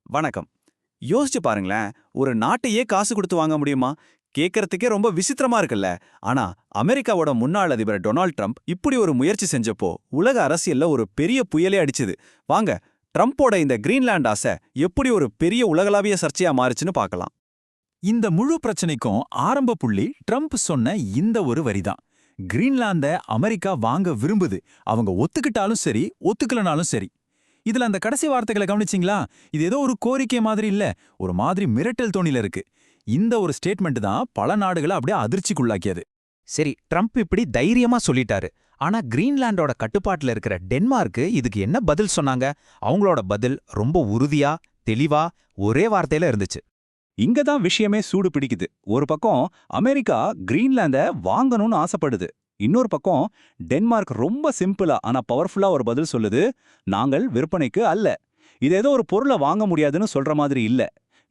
வணக்கம். யோசிச்சு பாருங்களேன், ஒரு நாட்டையே காசு கொடுத்து வாங்க முடியுமா? கேட்கறதுக்கே ரொம்ப விசித்திரமா இருக்குல்ல. ஆனா அமெரிக்காவோட முன்னாள் அதிபர் டொனால்ட் ட்ரம்ப் இப்படி ஒரு முயற்சி செஞ்சப்போ உலக அரசியல்ல ஒரு பெரிய புயலே அடிச்சுது. வாங்க, ட்ரம்ப்போட இந்த கிரீன்லாண்ட் ஆசை எப்படி ஒரு பெரிய உலகளாவிய சர்ச்சையா மாறுச்சுன்னு பார்க்கலாம். இந்த முழு பிரச்சனைக்கும் ஆரம்ப புள்ளி ட்ரம்ப் சொன்ன இந்த ஒரு வரிதான். கிரீன்லாந்த அமெரிக்கா வாங்க விரும்புது, அவங்க ஒத்துக்கிட்டாலும் சரி ஒத்துக்கலனாலும் சரி. இதுல அந்த கடைசி வார்த்தைகளை கவனிச்சிங்களா? இது ஏதோ ஒரு கோரிக்கை மாதிரி இல்ல, ஒரு மாதிரி மிரட்டல் தோணில இருக்கு. இந்த ஒரு ஸ்டேட்மெண்ட் தான் பல நாடுகளை அப்படியே அதிர்ச்சிக்குள்ளாக்கியது. சரி, ட்ரம்ப் இப்படி தைரியமா சொல்லிட்டாரு. ஆனா கிரீன்லாண்டோட கட்டுப்பாட்டுல இருக்கிற டென்மார்க்கு இதுக்கு என்ன பதில் சொன்னாங்க? அவங்களோட பதில் ரொம்ப உறுதியா, தெளிவா, ஒரே வார்த்தையில இருந்துச்சு. இங்க தான் விஷயமே சூடு பிடிக்குது. ஒரு பக்கம் அமெரிக்கா கிரீன்லாந்த வாங்கணும்னு ஆசைப்படுது. இன்னொரு பக்கம் டென்மார்க் ரொம்ப சிம்பிளா ஆனா பவர்ஃபுல்லா ஒரு பதில் சொல்லுது, நாங்கள் விற்பனைக்கு அல்ல. இது ஏதோ ஒரு பொருளை வாங்க முடியாதுன்னு சொல்ற மாதிரி இல்ல.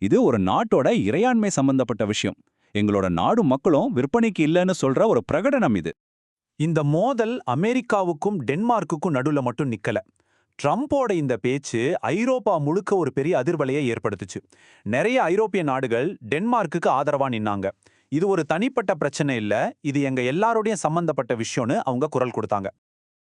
இது ஒரு நாட்டோட இறையாண்மை சம்பந்தப்பட்ட விஷயம். எங்களோட நாடும் மக்களும் விற்பனைக்கு இல்லைன்னு சொல்ற ஒரு பிரகடனம் இது. இந்த மோதல் அமெரிக்காவுக்கும் டென்மார்க்குக்கும் நடுவுல மட்டும் நிக்கல. ட்ரம்போட இந்த பேச்சு ஐரோப்பா முழுக்க ஒரு பெரிய அதிர்வலையை ஏற்படுத்துச்சு. நிறைய ஐரோப்பிய நாடுகள் டென்மார்க்குக்கு ஆதரவா நின்னாங்க. இது ஒரு தனிப்பட்ட பிரச்சனை இல்ல, இது எங்க எல்லாரோடையும் சம்பந்தப்பட்ட விஷயம்னு அவங்க குரல் கொடுத்தாங்க.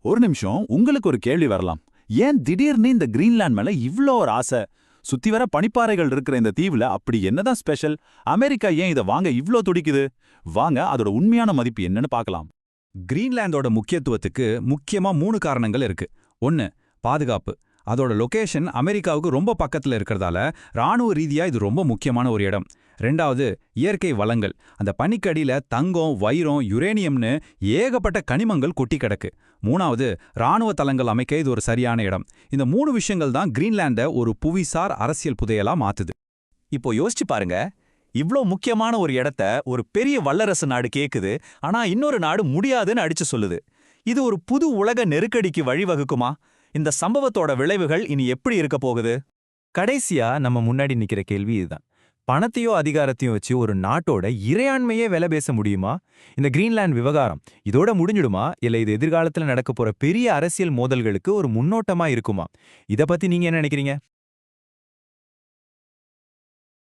ஒரு நிமிஷம், உங்களுக்கு ஒரு கேள்வி வரலாம். ஏன் திடீர்னு இந்த கிரீன்லாண்ட் மேல இவ்ளோ ஒரு ஆசை? சுத்தி வர பனிப்பாறைகள் இருக்கிற இந்த தீவுல அப்படி என்னதான் ஸ்பெஷல்? அமெரிக்கா ஏன் இதை வாங்க இவ்ளோ துடிக்குது? வாங்க அதோட உண்மையான மதிப்பு என்னன்னு பார்க்கலாம். கிரீன்லாந்தோட முக்கியத்துவத்துக்கு முக்கியமா 3 காரணங்கள் இருக்கு. 1, பாதுகாப்பு. அதோட லொகேஷன் அமெரிக்காவுக்கு ரொம்ப பக்கத்துல இருக்கிறதால ராணுவ ரீதியா இது ரொம்ப முக்கியமான ஒரு இடம். 2வது, இயற்கை வளங்கள். அந்த பனிக்கடியில தங்கம், வைரம், யுரேனியம்னு ஏகப்பட்ட கனிமங்கள் கொட்டி கிடக்கு. 3வது, ராணுவ தளங்கள் அமைக்க இது ஒரு சரியான இடம். இந்த 3 விஷயங்கள் தான் கிரீன்லாந்த ஒரு புவிசார் அரசியல் புதையலா மாத்துது. இப்போ யோசிச்சு பாருங்க, இவ்ளோ முக்கியமான ஒரு இடத்த ஒரு பெரிய வல்லரசு நாடு கேக்குது, ஆனா இன்னொரு நாடு முடியாதுன்னு அடிச்சு சொல்லுது. இது ஒரு புது உலக நெருக்கடிக்கு வழிவகுக்குமா? இந்த சம்பவத்தோட விளைவுகள் இனி எப்படி இருக்க போகுது? கடைசியா நம்ம முன்னாடி நிக்கிற கேள்வி இதுதான். பணத்தையோ அதிகாரத்தையும் வச்சு ஒரு நாட்டோட இறையாண்மையே விலை பேச முடியுமா? இந்த கிரீன்லாந்து விவகாரம் இதோட முடிஞ்சிடுமா, இல்ல இது எதிர்காலத்துல நடக்க போற பெரிய அரசியல் மோதல்களுக்கு ஒரு முன்னோட்டமா இருக்குமா? இத பத்தி நீங்க என்ன நினைக்கிறீங்க?